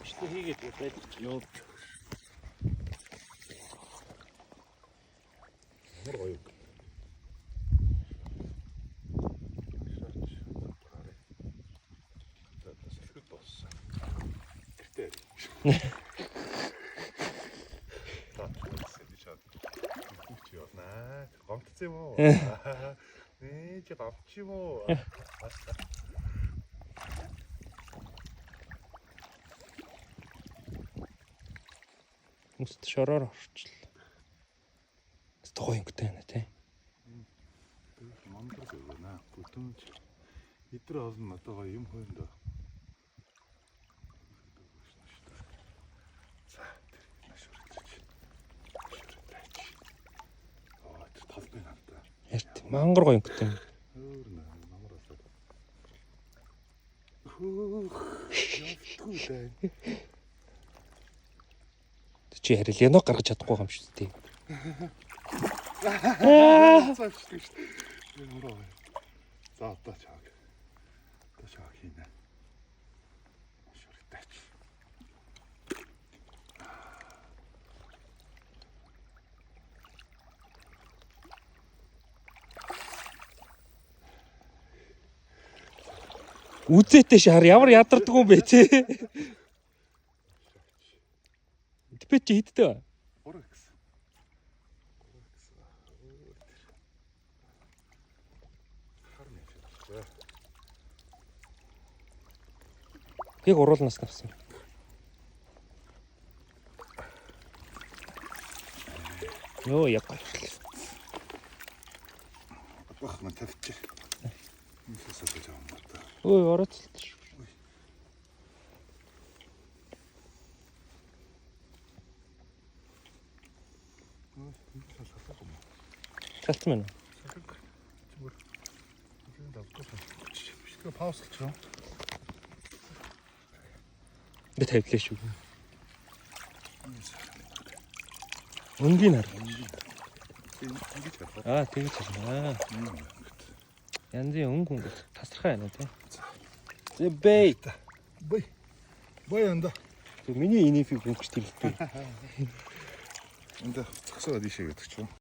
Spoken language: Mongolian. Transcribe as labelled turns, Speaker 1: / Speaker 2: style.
Speaker 1: Бичлэг хийгээд байдаг ч явж.
Speaker 2: Ямар гоё. Салхид болсон. Тэртээ. Чи явнаа. Гомдсон юм уу? Нээ чи гомдчих юм уу?
Speaker 1: Мөст шороор орчлоо. Гоё өнгөтэй байна тий.
Speaker 2: Мандар байна. Бүтэнч. Эдгээр олон надад юм хойнд. За тэр нашурч. Аа тал бэ надад.
Speaker 1: Ярт мангар гоё өнгөтэй.
Speaker 2: Өөр намар асаад. Явтгүй дээ.
Speaker 1: Чи харил яноо гаргаж чадахгүй юм шүү дээ.
Speaker 2: Цаашгүй шүү дээ. За одоо чааг. Одоо чааг хийнэ. Шүртач.
Speaker 1: Үзээтэй шар ямар ядардаг юм бэ те. Тэпэ чи хидтэй.
Speaker 2: 3x.
Speaker 1: Яг уруулнаас навсан. Йоо яг гоё.
Speaker 2: Бах мань тавьчих. Мисэсэж байгаа юм байна.
Speaker 1: Ой орооцолт шүү. Шалтсан байна.
Speaker 2: Зүгээр. Энэ давтах. Бичлэг паузлч юм.
Speaker 1: Би тавилаа шүү. Өнгийн хар.
Speaker 2: Ингэж харах.
Speaker 1: Аа тэгж байна. Янзын өнгө тасархай байна тий. Зэ бэй.
Speaker 2: Бай. Бай анда.
Speaker 1: Миний инифиг өнгөч тэлдэг.
Speaker 2: Энд зогсоод ишээ гэдэг ч юм.